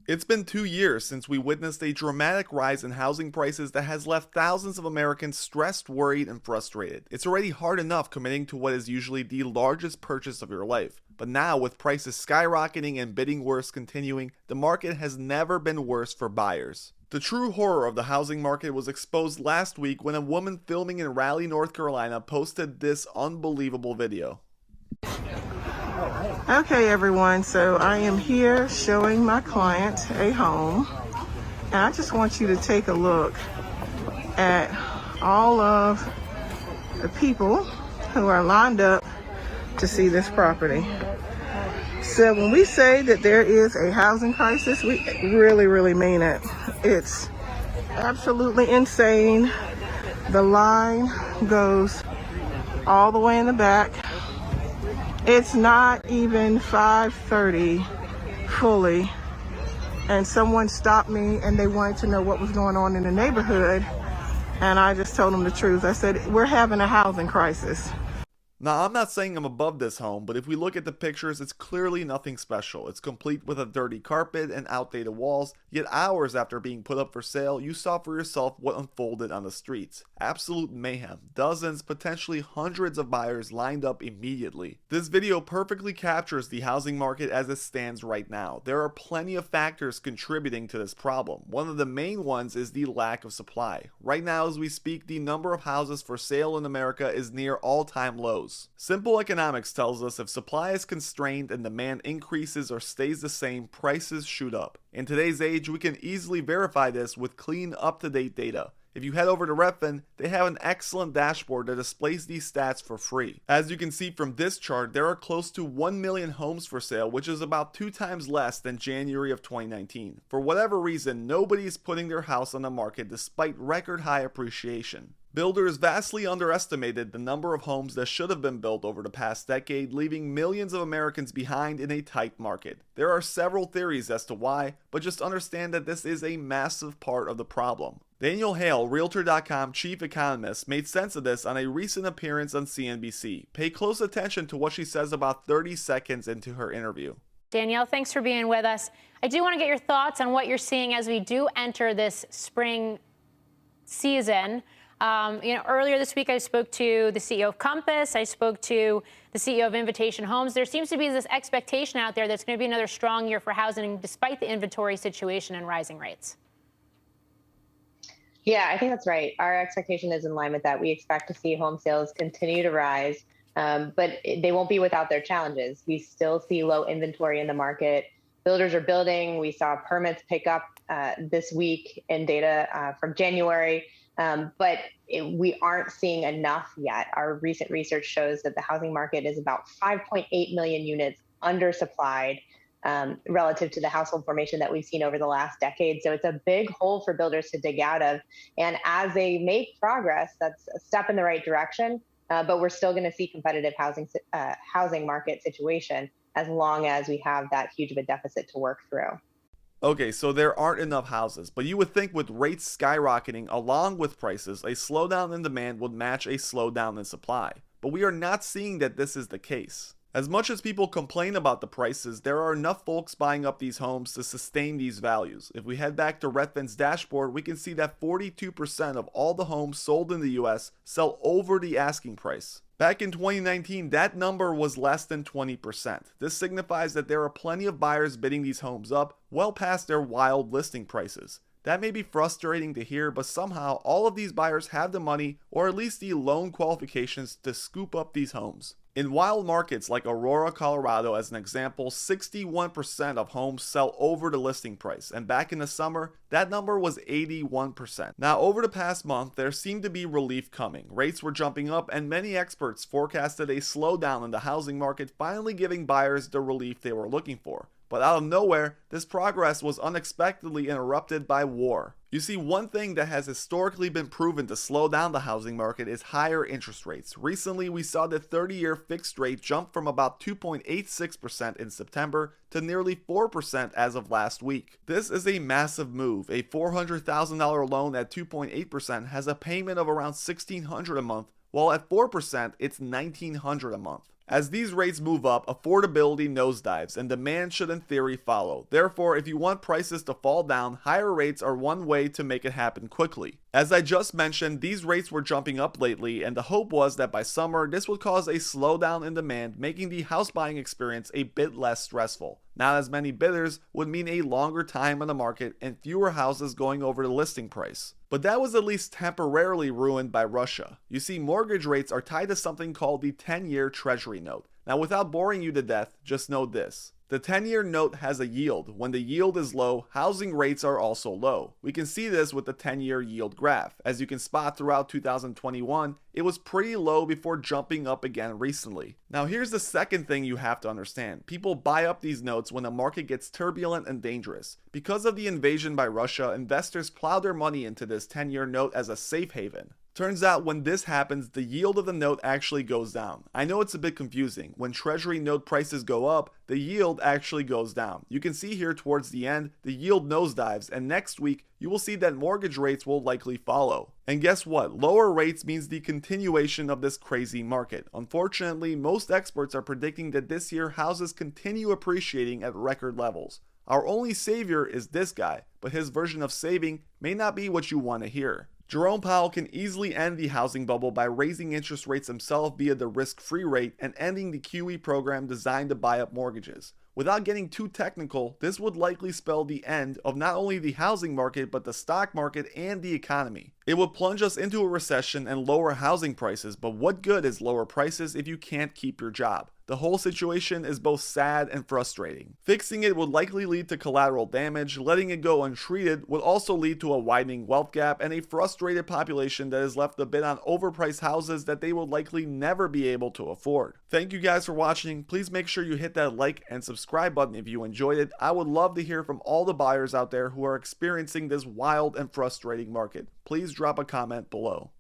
It's been 2 years since we witnessed a dramatic rise in housing prices that has left thousands of Americans stressed, worried, and frustrated. It's already hard enough committing to what is usually the largest purchase of your life. But now, with prices skyrocketing and bidding wars continuing, the market has never been worse for buyers. The true horror of the housing market was exposed last week when a woman filming in Raleigh, North Carolina posted this unbelievable video. Okay everyone, so I am here showing my client a home, and I just want you to take a look at all of the people who are lined up to see this property. So when we say that there is a housing crisis, we really mean it. It's absolutely insane. The line goes all the way in the back. It's not even 5:30 fully, and someone stopped me and they wanted to know what was going on in the neighborhood, and I just told them the truth. I said, we're having a housing crisis. Now, I'm not saying I'm above this home, but if we look at the pictures, it's clearly nothing special. It's complete with a dirty carpet and outdated walls, yet hours after being put up for sale, you saw for yourself what unfolded on the streets. Absolute mayhem. Dozens, potentially hundreds of buyers lined up immediately. This video perfectly captures the housing market as it stands right now. There are plenty of factors contributing to this problem. One of the main ones is the lack of supply. Right now, as we speak, the number of houses for sale in America is near all-time lows. Simple economics tells us if supply is constrained and demand increases or stays the same, prices shoot up. In today's age, we can easily verify this with clean, up-to-date data. If you head over to Redfin, they have an excellent dashboard that displays these stats for free. As you can see from this chart, there are close to 1 million homes for sale, which is about 2 times less than January of 2019. For whatever reason, nobody is putting their house on the market despite record high appreciation. Builders vastly underestimated the number of homes that should have been built over the past decade, leaving millions of Americans behind in a tight market. There are several theories as to why, but just understand that this is a massive part of the problem. Danielle Hale, Realtor.com chief economist, made sense of this on a recent appearance on CNBC. Pay close attention to what she says about 30 seconds into her interview. Danielle, thanks for being with us. I do want to get your thoughts on what you're seeing as we do enter this spring season. Earlier this week, I spoke to the CEO of Compass. I spoke to the CEO of Invitation Homes. There seems to be this expectation out there that's going to be another strong year for housing despite the inventory situation and rising rates. Yeah, I think that's right. Our expectation is in line with that. We expect to see home sales continue to rise, but they won't be without their challenges. We still see low inventory in the market. Builders are building. We saw permits pick up this week in data from January. But we aren't seeing enough yet. Our recent research shows that the housing market is about 5.8 million units undersupplied relative to the household formation that we've seen over the last decade. So it's a big hole for builders to dig out of. And as they make progress, that's a step in the right direction. But we're still going to see competitive housing market situation as long as we have that huge of a deficit to work through. Okay, so there aren't enough houses, but you would think with rates skyrocketing along with prices, a slowdown in demand would match a slowdown in supply. But we are not seeing that this is the case. As much as people complain about the prices, there are enough folks buying up these homes to sustain these values. If we head back to Redfin's dashboard, we can see that 42% of all the homes sold in the US sell over the asking price. Back in 2019, that number was less than 20%. This signifies that there are plenty of buyers bidding these homes up, well past their wild listing prices. That may be frustrating to hear, but somehow all of these buyers have the money, or at least the loan qualifications, to scoop up these homes. In wild markets like Aurora, Colorado, as an example, 61% of homes sell over the listing price, and back in the summer, that number was 81%. Now, over the past month, there seemed to be relief coming. Rates were jumping up, and many experts forecasted a slowdown in the housing market, finally giving buyers the relief they were looking for. But out of nowhere, this progress was unexpectedly interrupted by war. You see, one thing that has historically been proven to slow down the housing market is higher interest rates. Recently, we saw the 30-year fixed rate jump from about 2.86% in September to nearly 4% as of last week. This is a massive move. A $400,000 loan at 2.8% has a payment of around $1,600 a month, while at 4%, it's $1,900 a month. As these rates move up, affordability nosedives and demand should in theory follow. Therefore, if you want prices to fall down, higher rates are one way to make it happen quickly. As I just mentioned, these rates were jumping up lately, and the hope was that by summer this would cause a slowdown in demand, making the house buying experience a bit less stressful. Not as many bidders would mean a longer time on the market and fewer houses going over the listing price. But that was at least temporarily ruined by Russia. You see, mortgage rates are tied to something called the 10-year Treasury note. Now, without boring you to death, just know this. The 10-year note has a yield. When the yield is low, housing rates are also low. We can see this with the 10-year yield graph. As you can spot throughout 2021, it was pretty low before jumping up again recently. Now here's the second thing you have to understand. People buy up these notes when the market gets turbulent and dangerous. Because of the invasion by Russia, investors plow their money into this 10-year note as a safe haven. Turns out when this happens, the yield of the note actually goes down. I know it's a bit confusing. When Treasury note prices go up, the yield actually goes down. You can see here towards the end, the yield nosedives, and next week, you will see that mortgage rates will likely follow. And guess what? Lower rates means the continuation of this crazy market. Unfortunately, most experts are predicting that this year houses continue appreciating at record levels. Our only savior is this guy, but his version of saving may not be what you want to hear. Jerome Powell can easily end the housing bubble by raising interest rates himself via the risk-free rate and ending the QE program designed to buy up mortgages. Without getting too technical, this would likely spell the end of not only the housing market but the stock market and the economy. It would plunge us into a recession and lower housing prices, but what good is lower prices if you can't keep your job? The whole situation is both sad and frustrating. Fixing it would likely lead to collateral damage. Letting it go untreated would also lead to a widening wealth gap and a frustrated population that is left a bit on overpriced houses that they will likely never be able to afford. Thank you guys for watching. Please make sure you hit that like and subscribe button if you enjoyed it. I would love to hear from all the buyers out there who are experiencing this wild and frustrating market. Please drop a comment below.